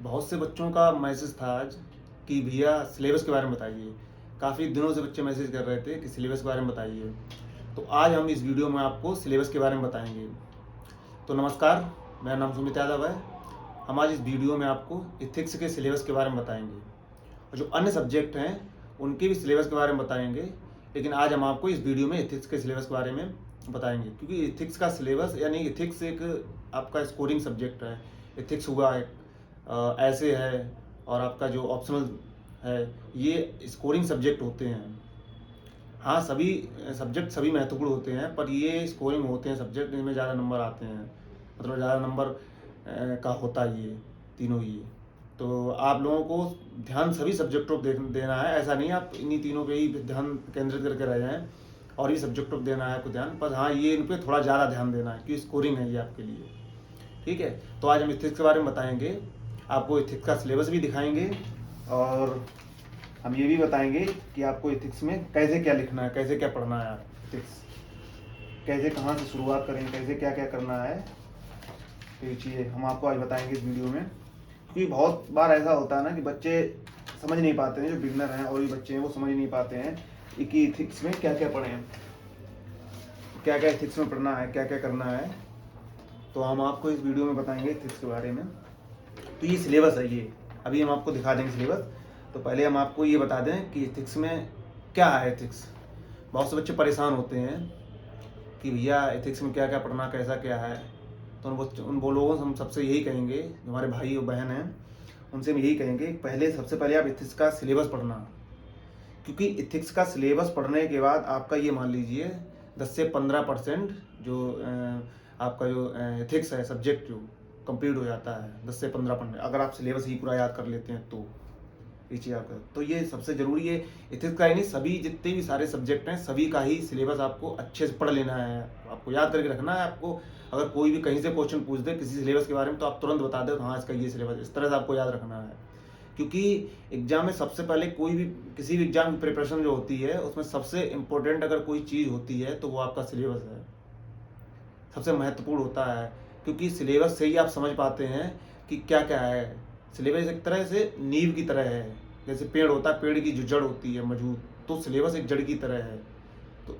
बहुत से बच्चों का मैसेज था आज कि भैया सिलेबस के बारे में बताइए। काफ़ी दिनों से बच्चे मैसेज कर रहे थे कि सिलेबस के बारे में बताइए। तो आज हम इस वीडियो में आपको सिलेबस के बारे में बताएंगे। तो नमस्कार, मेरा नाम सुमित यादव है। हम आज इस वीडियो में आपको इथिक्स के सिलेबस के बारे में बताएंगे और जो अन्य सब्जेक्ट हैं उनके भी सिलेबस के बारे में बताएंगे। लेकिन आज हम आपको इस वीडियो में इथिक्स के सिलेबस के बारे में बताएंगे, क्योंकि इथिक्स का सिलेबस यानी इथिक्स एक आपका स्कोरिंग सब्जेक्ट है। इथिक्स हुआ एक ऐसे है, और आपका जो ऑप्शनल है, ये स्कोरिंग सब्जेक्ट होते हैं। हाँ, सभी सब्जेक्ट सभी महत्वपूर्ण होते हैं, पर ये स्कोरिंग होते हैं सब्जेक्ट, इनमें ज़्यादा नंबर आते हैं। मतलब ज़्यादा नंबर का होता है ये तीनों ही। तो आप लोगों को ध्यान सभी सब्जेक्टों पर देना है। ऐसा नहीं आप इन्हीं तीनों पे ही ध्यान केंद्रित करके रह जाएं और ही सब्जेक्टों पर देना है आपको ध्यान। पर हाँ, ये इन पर थोड़ा ज़्यादा ध्यान देना है क्योंकि स्कोरिंग है ये आपके लिए। ठीक है, तो आज हम इथिक्स के बारे में बताएंगे, आपको इथिक्स का सिलेबस भी दिखाएंगे और हम ये भी बताएंगे कि आपको इथिक्स में कैसे क्या लिखना है, कैसे क्या पढ़ना है। आप इथिक्स कैसे कहाँ से शुरुआत करें, कैसे क्या क्या करना है, तो ये चीज़ें हम आपको आज बताएंगे इस वीडियो में। क्योंकि बहुत बार ऐसा होता है ना कि बच्चे समझ नहीं पाते हैं, जो बिगनर हैं और भी बच्चे हैं वो समझ नहीं पाते हैं कि इथिक्स में क्या क्या पढ़ें, क्या क्या इथिक्स में पढ़ना है, क्या क्या करना है। तो हम आपको इस वीडियो में बताएंगे इथिक्स के बारे में। तो ये सिलेबस है, ये अभी हम आपको दिखा देंगे सिलेबस। तो पहले हम आपको ये बता दें कि इथिक्स में क्या है। इथिक्स, बहुत से बच्चे परेशान होते हैं कि भैया इथिक्स में क्या क्या पढ़ना, कैसा क्या है। तो उन वो लोगों से हम सबसे यही कहेंगे, जो हमारे भाई और बहन हैं उनसे हम यही कहेंगे, सबसे पहले आप इथिक्स का सिलेबस पढ़ना। क्योंकि इथिक्स का सिलेबस पढ़ने के बाद आपका ये मान लीजिए 10 से 15% जो आपका जो इथिक्स है सब्जेक्ट जो कंप्लीट हो जाता है। 10 से 15% अगर आप सिलेबस ही पूरा याद कर लेते हैं तो ये चीज़ आपका, तो ये सबसे ज़रूरी है। इथिक्स का ही नहीं, सभी जितने भी सारे सब्जेक्ट हैं सभी का ही सिलेबस आपको अच्छे से पढ़ लेना है, आपको याद करके रखना है। आपको अगर कोई भी कहीं से क्वेश्चन पूछ दे किसी सिलेबस के बारे में तो आप तुरंत बता दो हाँ इसका ये सिलेबस, इस तरह से आपको याद रखना है। क्योंकि एग्जाम में सबसे पहले कोई भी किसी भी एग्जाम की प्रिपरेशन जो होती है उसमें सबसे इम्पोर्टेंट अगर कोई चीज़ होती है तो वो आपका सिलेबस है, सबसे महत्वपूर्ण होता है। क्योंकि सिलेबस से ही आप समझ पाते हैं कि क्या क्या है। सिलेबस एक तरह से नींव की तरह है, जैसे पेड़ होता है, पेड़ की जो जड़ होती है मजबूत, तो सिलेबस एक जड़ की तरह है। तो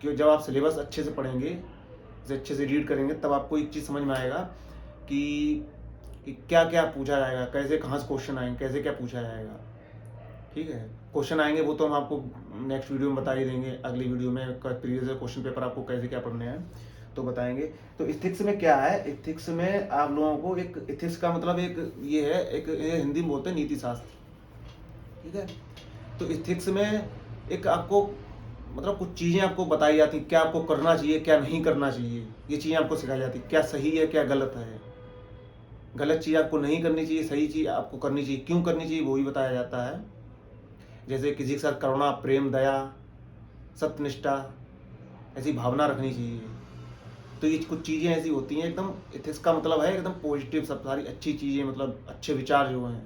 क्यों जब आप सिलेबस अच्छे से पढ़ेंगे, अच्छे से रीड करेंगे, तब आपको एक चीज़ समझ में आएगा कि क्या क्या पूछा जाएगा, कैसे कहाँ से क्वेश्चन आएंगे, कैसे क्या पूछा जाएगा। ठीक है, क्वेश्चन आएंगे वो तो हम आपको नेक्स्ट वीडियो में बता ही देंगे, अगली वीडियो में प्रीवियस क्वेश्चन पेपर आपको कैसे क्या पढ़ने हैं तो बताएंगे। तो इथिक्स में क्या है, इथिक्स में आप लोगों को एक इथिक्स का मतलब एक ये है, एक ये हिंदी में बोलते हैं नीति शास्त्र। ठीक है, तो इथिक्स में एक आपको मतलब कुछ चीज़ें आपको बताई जाती हैं, क्या आपको करना चाहिए क्या नहीं करना चाहिए, ये चीज़ें आपको सिखाई जाती है। क्या सही है क्या गलत है, गलत चीज़ आपको नहीं करनी चाहिए, सही चीज़ आपको करनी चाहिए, क्यों करनी चाहिए वो भी बताया जाता है। जैसे किसी के साथ करुणा, प्रेम, दया, सत्यनिष्ठा, ऐसी भावना रखनी चाहिए। तो ये कुछ चीज़ें ऐसी होती हैं एकदम, इथिक्स का मतलब है एकदम पॉजिटिव, सब सारी अच्छी चीज़ें, मतलब अच्छे विचार जो हैं,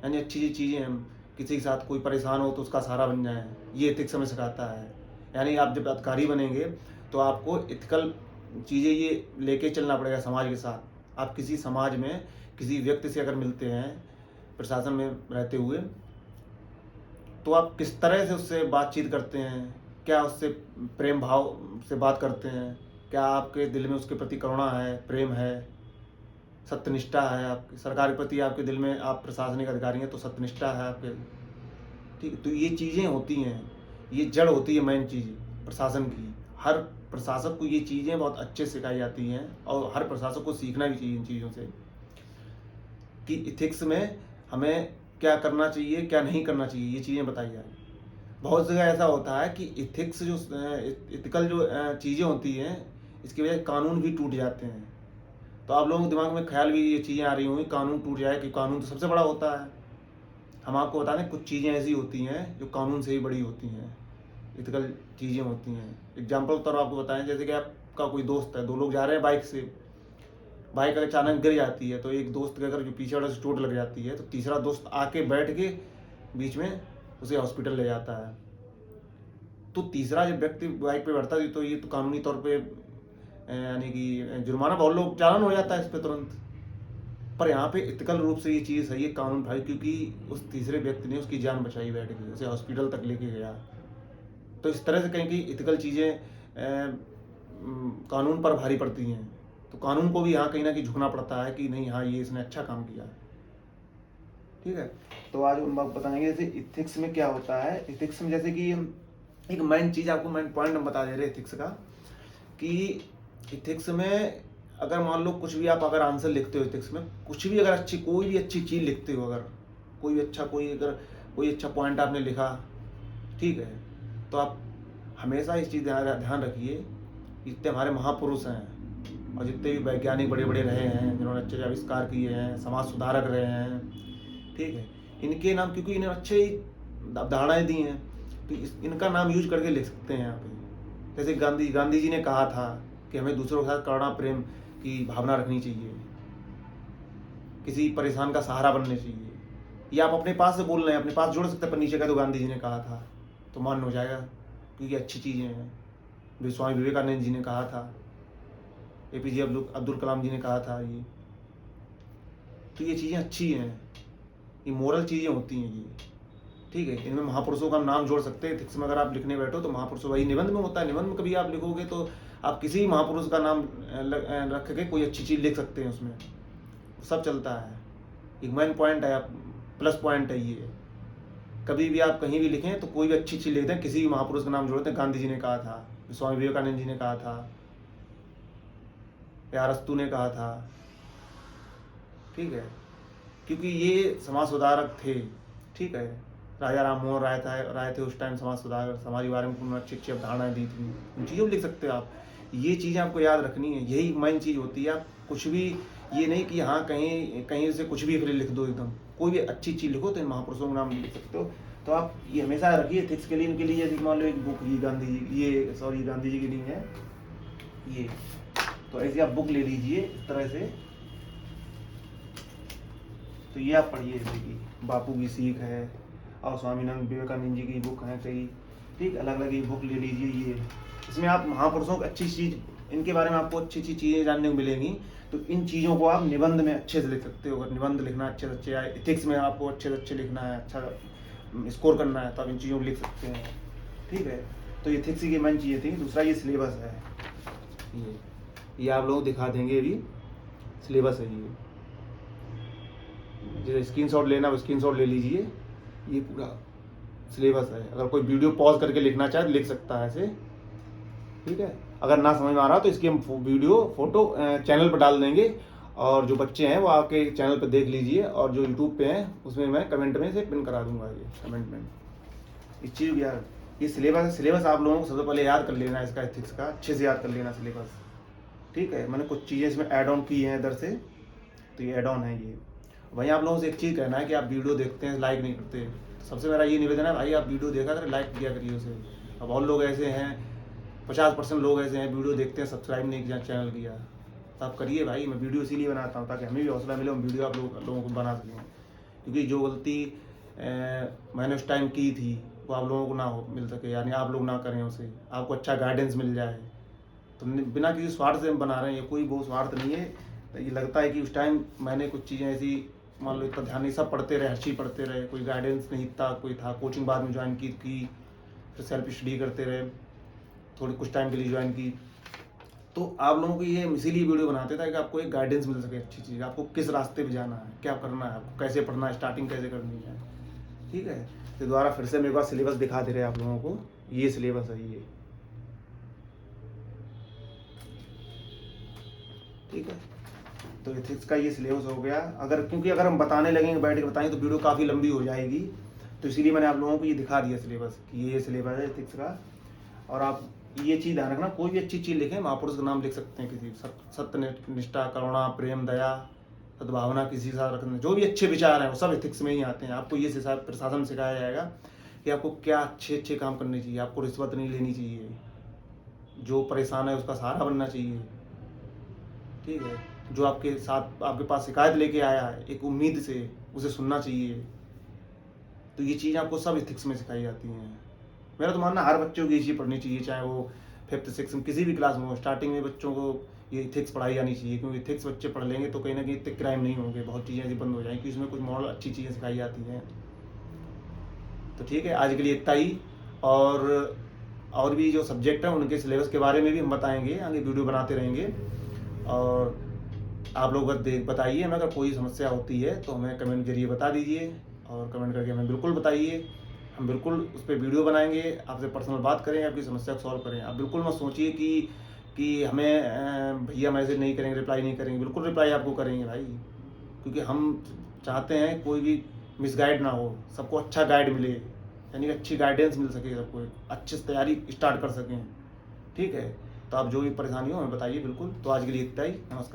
यानी अच्छी चीज़ें हम किसी के साथ कोई परेशान हो तो उसका सहारा बन जाए, ये इथिक्स हमें सिखाता है। यानी आप जब अधिकारी बनेंगे तो आपको इथिकल चीज़ें ये लेके चलना पड़ेगा समाज के साथ। आप किसी समाज में किसी व्यक्ति से अगर मिलते हैं प्रशासन में रहते हुए, तो आप किस तरह से उससे बातचीत करते हैं, क्या उससे प्रेम भाव से बात करते हैं, क्या आपके दिल में उसके प्रति करुणा है, प्रेम है, सत्यनिष्ठा है। आपकी सरकार के प्रति आपके दिल में, आप प्रशासनिक अधिकारी हैं तो सत्यनिष्ठा है आपके। ठीक, तो ये चीज़ें होती हैं, ये जड़ होती है मेन चीज़ प्रशासन की। हर प्रशासक को ये चीज़ें बहुत अच्छे से सिखाई जाती हैं और हर प्रशासक को सीखना भी चाहिए इन चीज़ों से कि इथिक्स में हमें क्या करना चाहिए क्या नहीं करना चाहिए, ये चीज़ें बताई जाए। बहुत जगह ऐसा होता है कि इथिक्स जो इथिकल जो चीज़ें होती हैं, इसकी वजह से कानून भी टूट जाते हैं। तो आप लोगों के दिमाग में ख्याल भी ये चीज़ें आ रही होंगी कानून टूट जाए, कि कानून तो सबसे बड़ा होता है। हम आपको बता दें कुछ चीज़ें ऐसी होती हैं जो कानून से ही बड़ी होती हैं, इथिकल चीज़ें होती हैं। एग्जाम्पल तो आपको बताएं, जैसे कि आपका कोई दोस्त है, दो लोग जा रहे हैं बाइक से, बाइक अगर अचानक गिर जाती है तो एक दोस्त के अगर जो पीछे वाले से चोट लग जाती है तो तीसरा दोस्त आके बैठ के बीच में उसे हॉस्पिटल ले जाता है। तो तीसरा जब व्यक्ति बाइक पे बैठता है तो ये तो कानूनी तौर पे यानी कि जुर्माना, बहुत लोग चालान हो जाता है इस पर तुरंत। पर यहाँ पे इथिकल रूप से ये चीज़ सही है, कानून भाई, क्योंकि उस तीसरे व्यक्ति ने उसकी जान बचाई बैठ के, उसे हॉस्पिटल तक लेके गया। तो इस तरह से कहीं की इथिकल चीज़ें कानून पर भारी पड़ती हैं। तो कानून को भी यहाँ कहीं ना कहीं झुकना पड़ता है कि नहीं, हाँ ये इसने अच्छा काम किया। ठीक है, तो आज हम बताएंगे जैसे इथिक्स में क्या होता है। इथिक्स में जैसे कि एक मेन चीज़, आपको मेन पॉइंट हम बता दे रहे हैं इथिक्स का, कि इथिक्स में अगर मान लो कुछ भी आप अगर आंसर लिखते हो इथिक्स में, कुछ भी अगर कोई भी अच्छी चीज़ लिखते हो, अगर कोई अच्छा पॉइंट आपने लिखा, ठीक है, तो आप हमेशा इस चीज़ ध्यान रखिए, जितने हमारे महापुरुष हैं और जितने भी वैज्ञानिक बड़े बड़े रहे हैं, जिन्होंने अच्छे आविष्कार किए हैं, समाज सुधारक रहे हैं, ठीक है, इनके नाम, क्योंकि इन्हें अच्छे ही अवधारणाएँ दी हैं, तो इनका नाम यूज करके लिख सकते हैं यहाँ पे। जैसे गांधी जी ने कहा था कि हमें दूसरों के साथ करुणा प्रेम की भावना रखनी चाहिए, किसी परेशान का सहारा बनने चाहिए। ये आप अपने पास से बोल रहे हैं, अपने पास जोड़ सकते हैं, पर नीचे का तो गांधी जी ने कहा था तो मान हो जाएगा, क्योंकि अच्छी चीज़ें हैं। स्वामी विवेकानंद जी ने कहा था, APJ अब्दुल कलाम जी ने कहा था ये, तो ये चीज़ें अच्छी हैं, ये मोरल चीज़ें होती हैं ये, ठीक है। इनमें महापुरुषों का नाम जोड़ सकते हैं। इथिक्स में अगर आप लिखने बैठो तो महापुरुषों, वही निबंध में होता है, निबंध में कभी आप लिखोगे तो आप किसी भी महापुरुष का नाम रख के कोई अच्छी चीज़ लिख सकते हैं, उसमें सब चलता है। एक मेन पॉइंट है, प्लस पॉइंट है ये। कभी भी आप कहीं भी लिखें तो कोई भी अच्छी चीज़ लिख दें, किसी भी महापुरुष का नाम जोड़ते हैं। गांधी जी ने कहा था, स्वामी विवेकानंद जी ने कहा था, या अरस्तु ने कहा था, ठीक है, क्योंकि ये समाज सुधारक थे, ठीक है। राजा राम मोहन राय थे उस टाइम, समाज सुधारक, समाज के बारे में उन्होंने अच्छी अच्छी अवधारणाएं दी थी, उन चीज़ों को लिख सकते हो आप। ये चीज़ें आपको याद रखनी है, यही मेन चीज़ होती है। आप कुछ भी ये नहीं कि हाँ कहीं से कुछ भी लिख दो, एकदम कोई भी अच्छी चीज़ लिखो तो इन महापुरुषों का नाम लिख सकते हो। तो आप ये हमेशा रखिए एथिक्स के लिए, इनके लिए। जैसे मान लो एक बुक, ये गांधी जी की नहीं है ये, तो ऐसी आप बुक ले लीजिए इस तरह से, तो ये आप पढ़िए, जैसे कि बापू की सीख है और स्वामी विवेकानंद जी की बुक है कई, ठीक, अलग अलग ये बुक ले लीजिए। ये इसमें आप महापुरुषों की अच्छी चीज़, इनके बारे में आपको अच्छी अच्छी चीज़ें जानने को मिलेंगी। तो इन चीज़ों को आप निबंध में अच्छे से लिख सकते हो। अगर निबंध लिखना अच्छे से अच्छे आए, इथिक्स में आपको अच्छे से अच्छे लिखना है, अच्छा स्कोर करना है, तो आप इन चीज़ों को लिख सकते हैं, ठीक है। तो इथिक्स की मेन चीज़ें थी। दूसरा ये सिलेबस है, ये आप लोग दिखा देंगे, अभी सिलेबस है ये। जैसे स्क्रीनशॉट लेना है स्क्रीनशॉट ले लीजिए, ये पूरा सिलेबस है। अगर कोई वीडियो पॉज करके लिखना चाहे तो लिख सकता है ऐसे, ठीक है। अगर ना समझ में आ रहा तो इसकी हम वीडियो फोटो चैनल पर डाल देंगे, और जो बच्चे हैं वो आपके चैनल पर देख लीजिए, और जो यूट्यूब पे हैं उसमें मैं कमेंट में से पिन करा दूंगा, ये कमेंट में। इस चीज़ यार, ये सिलेबस आप लोगों को सबसे पहले याद कर लेना है, इसका एथिक्स का अच्छे से याद कर लेना सिलेबस, ठीक है। मैंने कुछ चीज़ें इसमें ऐड ऑन की हैं इधर से, तो ये ऐड ऑन है ये। वहीं आप लोगों से एक चीज़ कहना है कि आप वीडियो देखते हैं, लाइक नहीं करते। सबसे मेरा ये निवेदन है भाई, आप वीडियो देखा करें, लाइक किया करिए उसे। अब और लोग ऐसे हैं, 50% लोग ऐसे हैं वीडियो देखते हैं, सब्सक्राइब नहीं किया चैनल किया, तो आप करिए भाई। मैं वीडियो इसीलिए बनाता हूँ ताकि हमें भी हौसला मिले, हम वीडियो आप लोगों को बना सकें। क्योंकि जो गलती मैंने उस टाइम की थी वो आप लोगों को ना मिल सके, यानी आप लोग ना करें उसे, आपको अच्छा गाइडेंस मिल जाए। तो बिना किसी स्वार्थ से हम बना रहे हैं, ये कोई बहुत स्वार्थ नहीं है। तो ये लगता है कि उस टाइम मैंने कुछ चीज़ें ऐसी, मान लो इतना ध्यान नहीं, सब पढ़ते रहे, हर चीज़ पढ़ते रहे, कोई गाइडेंस नहीं था, कोई था कोचिंग बाद में ज्वाइन की, फिर सेल्फ स्टडी करते रहे, थोड़ी कुछ टाइम के लिए ज्वाइन की। तो आप लोगों को ये इसीलिए वीडियो बनाते थे कि आपको एक गाइडेंस मिल सके, अच्छी चीज़, आपको किस रास्ते पे जाना है, क्या करना है, आपको कैसे पढ़ना है, स्टार्टिंग कैसे करनी है, ठीक है। तो दोबारा फिर से मेरे पास सिलेबस दिखा दे रहे हैं आप लोगों को, ये सिलेबस है ये, ठीक है। तो एथिक्स का ये सिलेबस हो गया। क्योंकि अगर हम बताने लगेंगे, बैठ के बताएंगे तो वीडियो काफ़ी लंबी हो जाएगी, तो इसीलिए मैंने आप लोगों को ये दिखा दिया सिलेबस कि ये सिलेबस है एथिक्स का। और आप ये चीज़ ध्यान रखना, कोई भी अच्छी चीज़ लिखें, महापुरुष का नाम लिख सकते हैं, किसी सत्य निष्ठा, करुणा, प्रेम, दया, सद्भावना, किसी के साथ रखना, जो भी अच्छे विचार हैं वो सब एथिक्स में ही आते हैं। आपको ये प्रशासन में सिखाया जाएगा कि आपको क्या अच्छे अच्छे काम करने चाहिए, आपको रिश्वत नहीं लेनी चाहिए, जो परेशान है उसका सहारा बनना चाहिए, ठीक है। जो आपके साथ आपके पास शिकायत लेके आया है एक उम्मीद से, उसे सुनना चाहिए। तो ये चीज़ आपको सब एथिक्स में सिखाई जाती हैं। मेरा तो मानना हर बच्चों की ये चीज़ पढ़नी चाहिए, चाहे वो 5th 6th किसी भी क्लास में हो। स्टार्टिंग में बच्चों को ये इथिक्स पढ़ाई जानी चाहिए, क्योंकि इथिक्स बच्चे पढ़ लेंगे तो कहीं ना कहीं इतने क्राइम नहीं होंगे, बहुत चीज़ें ऐसी बंद हो जाएंगी, इसमें कुछ मॉरल अच्छी चीज़ें सिखाई जाती हैं। तो ठीक है, आज के लिए इतना ही। और भी जो सब्जेक्ट हैं उनके सिलेबस के बारे में भी हम बताएंगे, आगे वीडियो बनाते रहेंगे। और आप लोग बताइए हमें, अगर कोई समस्या होती है तो हमें कमेंट के जरिए बता दीजिए, और कमेंट करके हमें बिल्कुल बताइए, हम बिल्कुल उस पर वीडियो बनाएंगे, आपसे पर्सनल बात करें, आपकी समस्या को सॉल्व करें। आप बिल्कुल मत सोचिए कि हमें भैया मैसेज नहीं करेंगे, रिप्लाई नहीं करेंगे, बिल्कुल रिप्लाई आपको करेंगे भाई, क्योंकि हम चाहते हैं कोई भी मिसगाइड ना हो, सबको अच्छा गाइड मिले, यानी कि अच्छी गाइडेंस मिल सके, सबको अच्छे से तैयारी स्टार्ट कर सकें। ठीक है, तो आप जो भी परेशानी हो हमें बताइए बिल्कुल। तो आज के लिए इतना ही, नमस्कार।